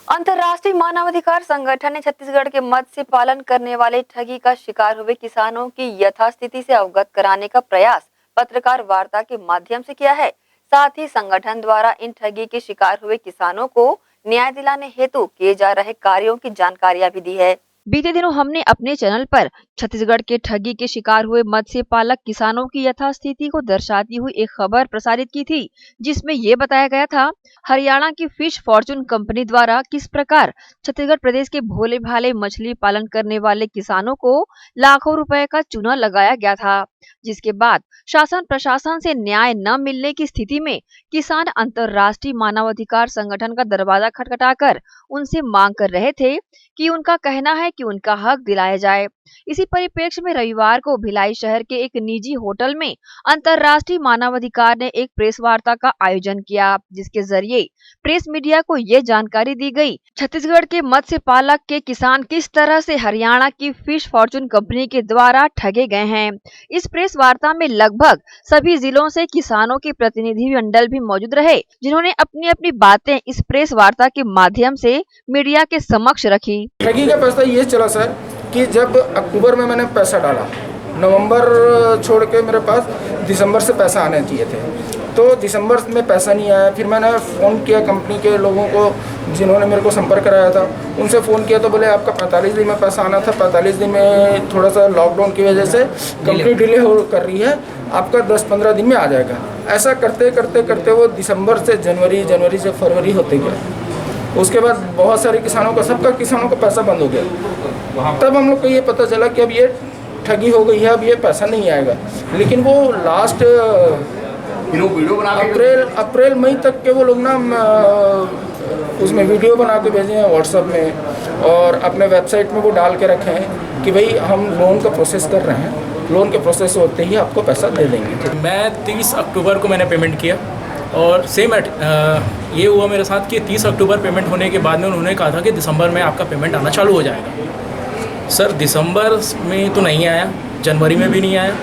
अंतर्राष्ट्रीय मानवाधिकार संगठन ने छत्तीसगढ़ के मत्स्य पालन करने वाले ठगी का शिकार हुए किसानों की यथास्थिति से अवगत कराने का प्रयास पत्रकार वार्ता के माध्यम से किया है। साथ ही संगठन द्वारा इन ठगी के शिकार हुए किसानों को न्याय दिलाने हेतु किए जा रहे कार्यों की जानकारियां भी दी है। बीते दिनों हमने अपने चैनल पर छत्तीसगढ़ के ठगी के शिकार हुए मत्स्य पालक किसानों की यथास्थिति को दर्शाती हुई एक खबर प्रसारित की थी, जिसमें ये बताया गया था हरियाणा की फिश फॉर्चून कंपनी द्वारा किस प्रकार छत्तीसगढ़ प्रदेश के भोले भाले मछली पालन करने वाले किसानों को लाखों रुपए का चूना लगाया गया था, जिसके बाद शासन प्रशासन से न्याय न मिलने की स्थिति में किसान अंतर्राष्ट्रीय मानवाधिकार संगठन का दरवाजा खटखटाकर उनसे मांग कर रहे थे कि उनका कहना है कि उनका हक दिलाया जाए। इसी परिप्रेक्ष्य में रविवार को भिलाई शहर के एक निजी होटल में अंतर्राष्ट्रीय मानवाधिकार ने एक प्रेस वार्ता का आयोजन किया, जिसके जरिए प्रेस मीडिया को ये जानकारी दी गई छत्तीसगढ़ के मत्स्य पालक के किसान किस तरह से हरियाणा की फिश फॉर्चून कंपनी के द्वारा ठगे गए हैं। इस प्रेस वार्ता में लगभग सभी जिलों से किसानों के प्रतिनिधि मंडल भी मौजूद रहे, जिन्होंने अपनी अपनी बातें इस प्रेस वार्ता के माध्यम से मीडिया के समक्ष रखी। ठगी का पैसा ये चला सर कि जब अक्टूबर में मैंने पैसा डाला, नवंबर छोड़ के मेरे पास दिसंबर से पैसा आने चाहिए थे, तो दिसंबर में पैसा नहीं आया। फिर मैंने फ़ोन किया कंपनी के लोगों को जिन्होंने मेरे को संपर्क कराया था, उनसे फ़ोन किया तो बोले आपका 45 दिन में पैसा आना था, 45 दिन में थोड़ा सा लॉकडाउन की वजह से कंपनी डिले कर रही है, आपका 10-15 दिन में आ जाएगा। ऐसा करते करते करते वो दिसंबर से जनवरी, जनवरी से फरवरी होते गया। उसके बाद बहुत सारे किसानों का, सबका किसानों का पैसा बंद हो गया। तब हम लोग को ये पता चला कि अब ये ठगी हो गई है, अब ये पैसा नहीं आएगा। लेकिन वो लास्ट अप्रैल मई तक के वो लोग ना उसमें वीडियो बना के भेजे हैं व्हाट्सएप में, और अपने वेबसाइट में वो डाल के रखे हैं कि भाई हम लोन का प्रोसेस कर रहे हैं, लोन के प्रोसेस होते ही आपको पैसा दे देंगे। मैं 30 अक्टूबर को मैंने पेमेंट किया और सेम ये हुआ मेरे साथ कि 30 अक्टूबर पेमेंट होने के बाद में उन्होंने कहा था कि दिसंबर में आपका पेमेंट आना चालू हो जाएगा। सर दिसंबर में तो नहीं आया, जनवरी में भी नहीं आया,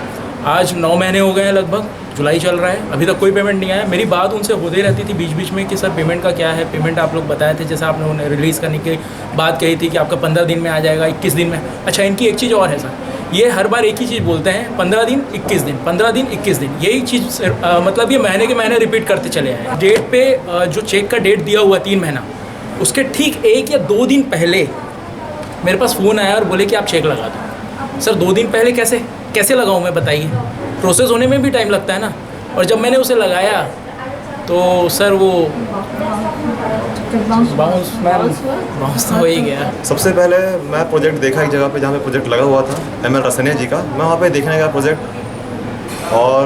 आज 9 महीने हो गए हैं, लगभग जुलाई चल रहा है, अभी तक कोई पेमेंट नहीं आया। मेरी बात उनसे होती रहती थी बीच बीच में कि सर पेमेंट का क्या है, पेमेंट आप लोग बताए थे, जैसे आपने उन्हें रिलीज़ करने की बात कही थी कि आपका 15 दिन में आ जाएगा, 21 दिन में। अच्छा, इनकी एक चीज़ और है सर, ये हर बार एक ही चीज़ बोलते हैं, 15 दिन 21 दिन, 15 दिन 21 दिन, यही चीज़ मतलब ये महीने के महीने रिपीट करते चले आए। डेट पे जो चेक का डेट दिया हुआ 3 महीना, उसके ठीक 1 या 2 दिन पहले मेरे पास फ़ोन आया और बोले कि आप चेक लगा दो। सर 2 दिन पहले कैसे लगाऊँ मैं, बताइए, प्रोसेस होने में भी टाइम लगता है ना। और जब मैंने उसे लगाया तो सर वो बाउंस तो हो ही गया। सबसे पहले मैं प्रोजेक्ट देखा एक जगह पे जहाँ पे प्रोजेक्ट लगा हुआ था ML रसनिया जी का, मैं वहाँ पे देखने गया प्रोजेक्ट, और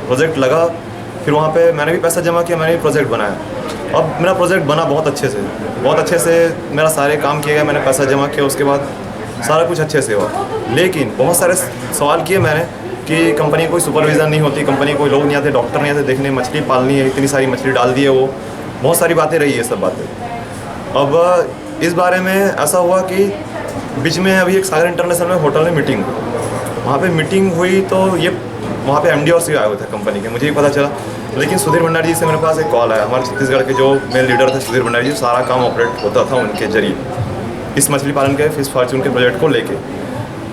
प्रोजेक्ट लगा, फिर वहाँ पे मैंने भी पैसा जमा किया, मैंने भी प्रोजेक्ट बनाया। अब मेरा प्रोजेक्ट बना बहुत अच्छे से मेरा सारे काम किए गए, मैंने पैसा जमा किया, उसके बाद सारा कुछ अच्छे से हुआ। लेकिन बहुत सारे सवाल किए मैंने कि कंपनी की कोई सुपरविज़न नहीं होती, कंपनी कोई लोग नहीं आते, डॉक्टर नहीं आते देखने, मछली पालनी है, इतनी सारी मछली डाल दी है, वो बहुत सारी बातें रही है सब बातें। अब इस बारे में ऐसा हुआ कि बीच में अभी एक सागर इंटरनेशनल में होटल में मीटिंग, वहाँ पे मीटिंग हुई तो ये वहाँ पे MD और CEO आए हुए थे कंपनी के, मुझे भी पता चला। लेकिन सुधीर भंडारी जी से मेरे पास एक कॉल आया, हमारे छत्तीसगढ़ के जो मेन लीडर थे सुधीर भंडारी जी, सारा काम ऑपरेट होता था उनके जरिए इस मछली पालन के फिश फॉर्चून के प्रोजेक्ट को लेके।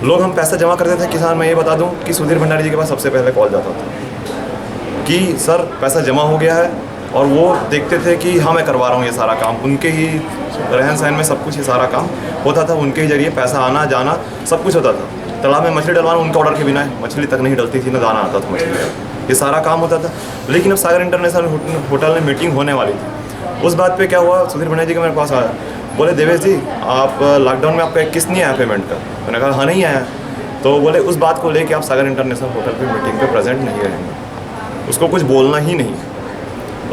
लोग हम पैसा जमा करते थे किसान, मैं ये बता दूं कि सुधीर भंडारी जी के पास सबसे पहले कॉल जाता था कि सर पैसा जमा हो गया है, और वो देखते थे कि हाँ मैं करवा रहा हूँ ये सारा काम, उनके ही रहन सहन में सब कुछ ये सारा काम होता था, उनके ही जरिए पैसा आना जाना सब कुछ होता था। तालाब में मछली डलवाना उनका ऑर्डर के बिना मछली तक नहीं डलती थी, ना दाना आता था मछली का, ये सारा काम होता था। लेकिन अब सागर इंटरनेशनल होटल में मीटिंग होने वाली थी, उस बात पर क्या हुआ, सुधीर भंडारी जी के मेरे पास आया, बोले देवेश जी आप लॉकडाउन में आपका एक किस्त नहीं आया पेमेंट का? मैंने कहा हाँ नहीं आया। तो बोले उस बात को लेके आप सागर इंटरनेशनल होटल पे मीटिंग पे प्रेजेंट नहीं रहेंगे, उसको कुछ बोलना ही नहीं।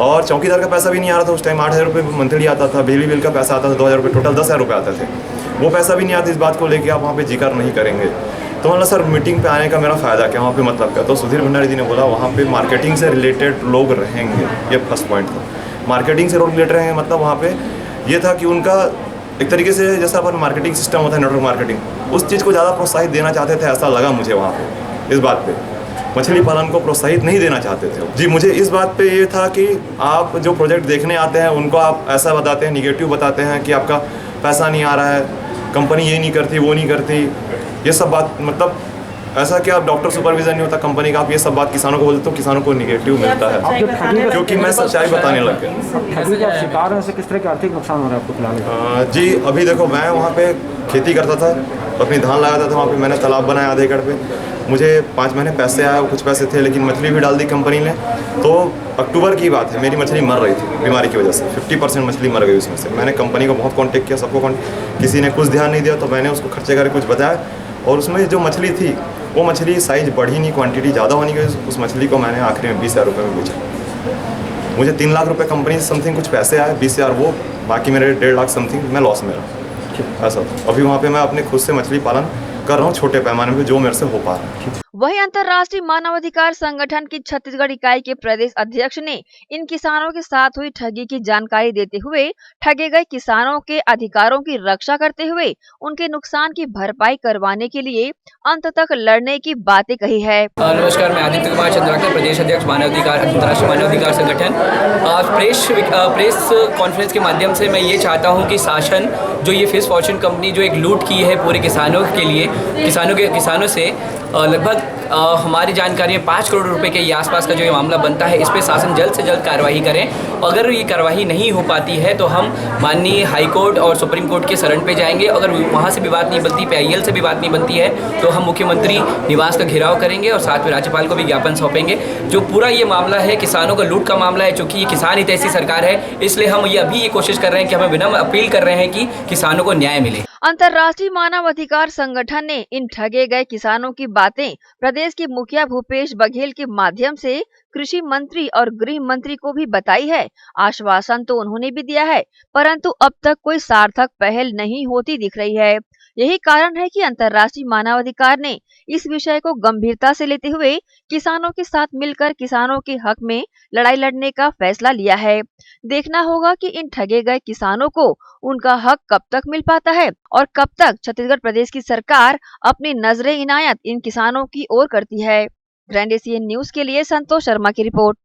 और चौकीदार का पैसा भी नहीं आ रहा था उस टाइम, 8,000 रुपये मंथली आता था, बिजली बिल का पैसा आता था 2,000 रुपये, टोटल 10,000 रुपये आते थे, वो पैसा भी नहीं आता। इस बात को लेके आप वहाँ पे जिक्र नहीं करेंगे। तो मतलब सर मीटिंग पे आने का मेरा फ़ायदा क्या, वहाँ पे मतलब क्या? तो सुधीर भंडारी जी ने बोला वहाँ पे मार्केटिंग से रिलेटेड लोग रहेंगे, ये फर्स्ट पॉइंट था। मार्केटिंग से लोग रिलेटेड रहेंगे मतलब वहाँ पे ये था कि उनका एक तरीके से जैसा अपन मार्केटिंग सिस्टम होता है नेटवर्क मार्केटिंग, उस चीज़ को ज़्यादा प्रोत्साहित देना चाहते थे, ऐसा लगा मुझे वहाँ पे इस बात पे। मछली पालन को प्रोत्साहित नहीं देना चाहते थे जी। मुझे इस बात पे ये था कि आप जो प्रोजेक्ट देखने आते हैं उनको आप ऐसा बताते हैं, निगेटिव बताते हैं कि आपका पैसा नहीं आ रहा है, कंपनी ये नहीं करती, वो नहीं करती, ये सब बात, मतलब ऐसा कि आप डॉक्टर सुपरविजन नहीं होता कंपनी का, आप ये सब बात किसानों को बोलते तो किसानों को निगेटिव मिलता है, क्योंकि मैं सच्चाई बताने लग गया। ठगी का शिकार होने से किस तरह का आर्थिक नुकसान हो रहा है आपको फिलहाल? जी अभी देखो, मैं वहाँ पे खेती करता था, अपनी धान लगाता था, वहाँ पे मैंने तालाब बनाया आधे एकड़ पे, मुझे 5 महीने पैसे आए, कुछ पैसे थे, लेकिन मछली भी डाल दी कंपनी ने। तो अक्टूबर की बात है, मेरी मछली मर रही थी बीमारी की वजह से, 50% मछली मर गई उसमें से। मैंने कंपनी को बहुत कॉन्टेक्ट किया, सबको किसी ने कुछ ध्यान नहीं दिया, तो मैंने उसको खर्चे करके कुछ बताया, और उसमें जो मछली थी वो मछली साइज़ बढ़ी नहीं, क्वांटिटी ज़्यादा होने की वजह से उस मछली को मैंने आखिरी में 20,000 रुपये में बेचा। मुझे 3 लाख रुपये कंपनी से समथिंग कुछ पैसे आए, 20,000 वो, बाकी मेरे 1.5 लाख समथिंग मैं लॉस में रहा। ऐसा अभी वहाँ पे मैं अपने खुद से मछली पालन कर रहा हूँ छोटे पैमाने पे, जो मेरे से हो पा रहा है। वहीं अंतर्राष्ट्रीय मानवाधिकार संगठन की छत्तीसगढ़ इकाई के प्रदेश अध्यक्ष ने इन किसानों के साथ हुई ठगी की जानकारी देते हुए ठगे गए किसानों के अधिकारों की रक्षा करते हुए उनके नुकसान की भरपाई करवाने के लिए अंत तक लड़ने की बातें कही है। नमस्कार, मैं आदित्य कुमार चंद्राकर, प्रदेश अध्यक्ष अंतर्राष्ट्रीय मानवाधिकार संगठन। प्रेस कॉन्फ्रेंस के माध्यम से मैं ये चाहता हूँ कि शासन जो ये फिश फॉर्च्यून कंपनी जो एक लूट की है पूरे किसानों के लिए, किसानों से लगभग हमारी जानकारी में 5 करोड़ रुपए के ये आसपास का जो ये मामला बनता है, इस पे शासन जल्द से जल्द कार्रवाई करें। अगर ये कार्रवाई नहीं हो पाती है तो हम माननीय हाई कोर्ट और सुप्रीम कोर्ट के शरण पे जाएंगे। अगर वहाँ से भी बात नहीं बनती, PIL से भी बात नहीं बनती है, तो हम मुख्यमंत्री निवास का घेराव करेंगे और साथ में राज्यपाल को भी ज्ञापन सौंपेंगे। जो पूरा ये मामला है किसानों का लूट का मामला है, चूँकि ये किसान हितैषी सरकार है, इसलिए हम ये अभी ये कोशिश कर रहे हैं कि हमें विनम्र अपील कर रहे हैं कि किसानों को न्याय मिले। अंतर्राष्ट्रीय मानवाधिकार संगठन ने इन ठगे गए किसानों की बातें प्रदेश के मुखिया भूपेश बघेल के माध्यम से कृषि मंत्री और गृह मंत्री को भी बताई है। आश्वासन तो उन्होंने भी दिया है, परंतु अब तक कोई सार्थक पहल नहीं होती दिख रही है। यही कारण है कि अंतर्राष्ट्रीय मानवाधिकार ने इस विषय को गंभीरता से लेते हुए किसानों के साथ मिलकर किसानों के हक में लड़ाई लड़ने का फैसला लिया है। देखना होगा कि इन ठगे गए किसानों को उनका हक कब तक मिल पाता है और कब तक छत्तीसगढ़ प्रदेश की सरकार अपनी नजरें इनायत इन किसानों की ओर करती है। ग्रैंड एशियन न्यूज के लिए संतोष शर्मा की रिपोर्ट।